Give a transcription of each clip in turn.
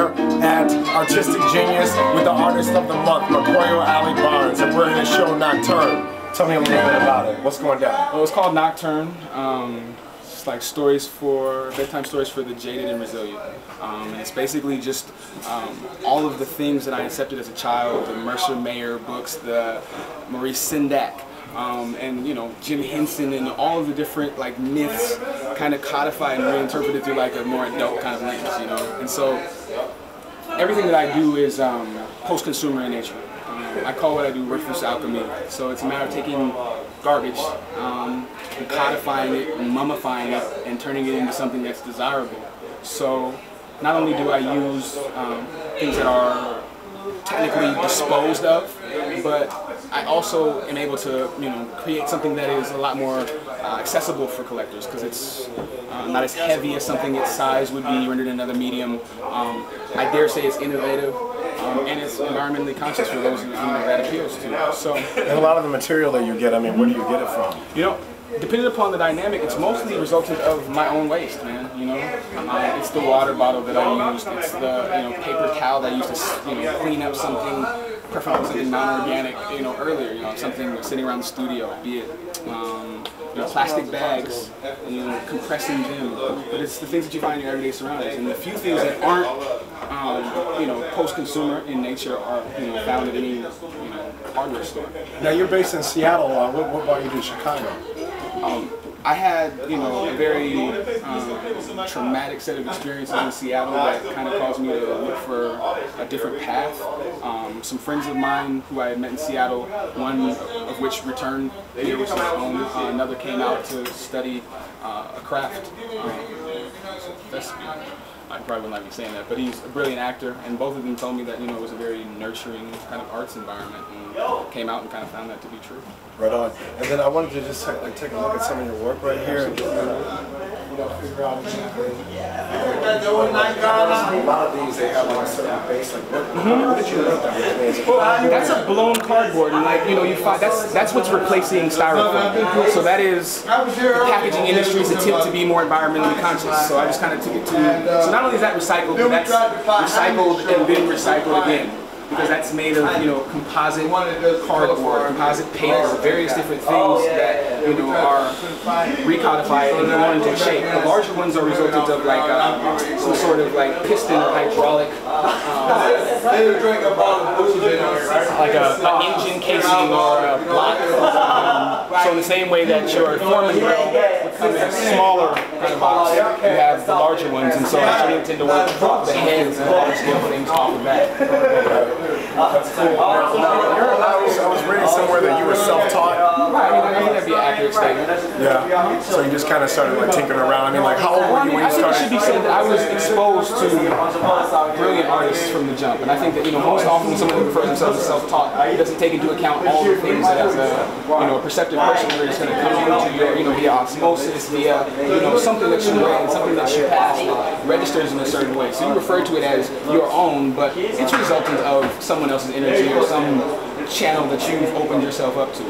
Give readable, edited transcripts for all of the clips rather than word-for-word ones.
here at Artistic Genius with the Artist of the Month, Maikoiyo Alley-Barnes, and we're in the show Nocturne. Tell me a little bit about it. What's going down? Well, it's called Nocturne. It's like bedtime stories for the jaded and resilient. And it's basically just all of the things that I accepted as a child, the Mercer Mayer books, the Maurice Sendak, and Jim Henson, and all of the different like myths kind of codified and reinterpreted through like a more adult kind of lens, And so everything that I do is post-consumer in nature. I call what I do worthless alchemy. So it's a matter of taking garbage, and codifying it, and mummifying it, and turning it into something that's desirable. So not only do I use things that are technically disposed of, but I also am able to create something that is a lot more accessible for collectors, because it's not as heavy as something its size would be rendered in another medium. I dare say it's innovative. And it's environmentally conscious for those that appeals to. So, and a lot of the material that you get, I mean, where do you get it from? Depending upon the dynamic, it's mostly resultant of my own waste, man. It's the water bottle that I used. It's the paper towel that I used to clean up something, preferably something non-organic, earlier. Something sitting around the studio, be it plastic bags, compressing them. But it's the things that you find in your everyday surroundings, and the few things that aren't post-consumer in nature are found at any hardware store. Now you're based in Seattle. What brought you to Chicago? I had a very traumatic set of experiences in Seattle that kind of caused me to look for a different path. Some friends of mine who I had met in Seattle, one of which returned here with his own, another came out to study a craft. I probably wouldn't like me saying that, but he's a brilliant actor, and both of them told me that it was a very nurturing kind of arts environment, and came out and kind of found that to be true. Right on. And then I wanted to just take a look at some of your work right here, and figure out exactly. A lot of these, they have like a certain base. Like, what did you make that? Well, that's a blown cardboard, and you find that's what's replacing styrofoam. So that is the packaging industry's attempt to be more environmentally conscious. So I just kind of took it to. So not only is that recycled, but that's recycled and then recycled again. Because that's made of composite cardboard, composite paper, various different things that are recodified and go into a shape. The larger ones are resultant of like some sort of like piston or hydraulic, like an engine casing or a block. So in the same way that your Foreman grill would come in a smaller kind of box, you have the larger ones, and so I actually intend to work the heads and large scale things off of that. That's cool. I was reading somewhere that you were self-taught. I think that'd be an accurate statement. Yeah. So you just kind of started like tinkering around. I mean, like, how old were you when you started? I think it should be said that I was exposed to brilliant artists from the jump, and I think that most often when someone refers themselves as self-taught, it doesn't take into account all the things that as a perceptive person they're just going to come into your via osmosis, via something that you read, something that you passed registers in a certain way. So you refer to it as your own, but it's resultant of someone else's energy or some channel that you've opened yourself up to.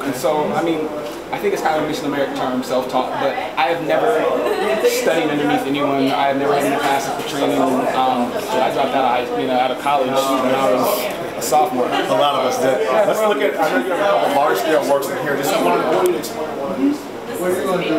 And so, I mean, I think it's kind of a Mission American term, self-taught, but I have never studied underneath anyone. I have never had any classes for training. I dropped out of college when I was a sophomore. A lot of us did. Let's look at, I know you have a couple large-scale works in here. Just want you to explain one of these. What are you going to do?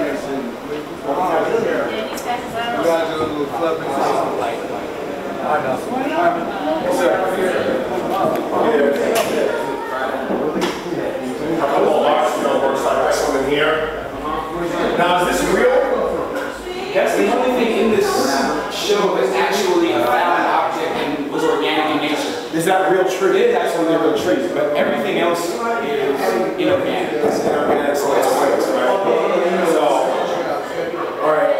Now, is this real? That's the only thing in this show that's actually a found object and was organic in nature. Is that real tree? It is actually a real tree, but everything else is inorganic. It's inorganic, so it's waste, right? So, all right,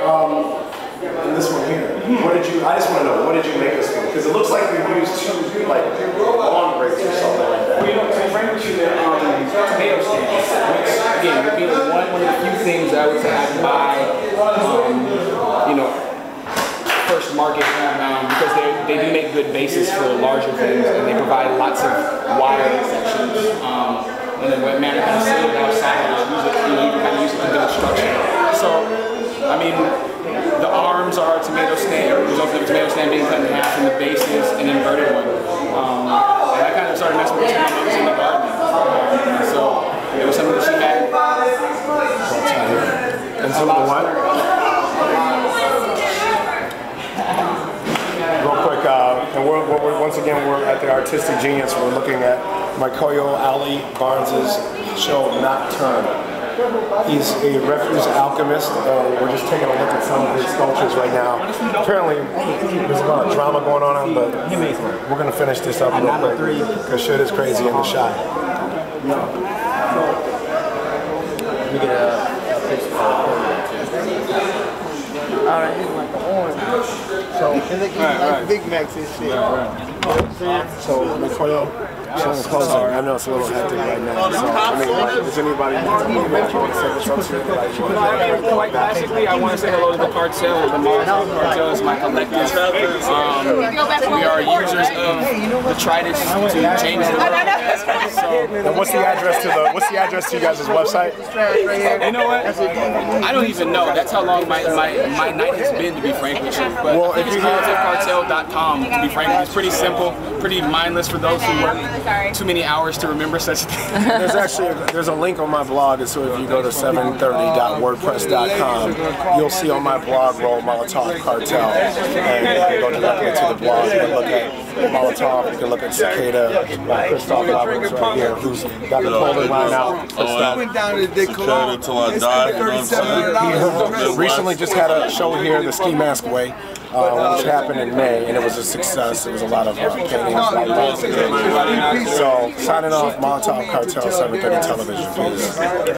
and this one here. I just want to know, what did you make this one? Because it looks like you used two, like, lawn rakes or something like that. Well, to bring to the tomato stands, which, again, would be one of the few things that I would say I buy, first market, because they do make good bases for larger things, and they provide lots of wire sections. And then when man kind of sit it outside, just use it, you can kind of use it to build structure. So, I mean, the arms arms are a tomato stand, or results of a tomato stand being cut in half, and the base is an inverted one. And I kind of started messing with it when I was in the garden. And so it was something that she had. And some of the what? Real quick, and once again, we're at the Artistic Genius. We're looking at Maikoiyo Alley-Barnes' show Nocturne. He's a refuse alchemist, and we're just taking a look at some of his sculptures right now. Apparently, there's a lot of drama going on, but we're going to finish this up real quick because shit is crazy in the shot. Let me get a picture of Alright, he's like the orange. So, and they like Big Macs and shit. So, Maikoiyo, I know it's a little hectic right now. So, does anybody Quite classically, I want to say hello to the cartel. The Molotov cartel is my collective. We are users of the Trident to change the world. And what's the address to you guys' website? You know what? I don't even know. That's how long my night has been, to be frank with you. But well, I think it's molotofcartel.com, to be frank. It's pretty simple, pretty mindless for those who work too many hours to remember such a thing. There's a link on my blog, so if you go to 730.wordpress.com, you'll see on my blog roll Molotov Cartel, and you can go directly to the blog. You can look at Molotov, you can look at Cicada, Christoph Roberts right here, who's got the clothing line out. I went down to the Cologne until I died. He recently just had a show here, the Ski Mask Way, which happened in May, and it was a success. There was a lot of paintings, a lot of dancing. So, signing off, Molotov Cartel, 730 Television. Peace.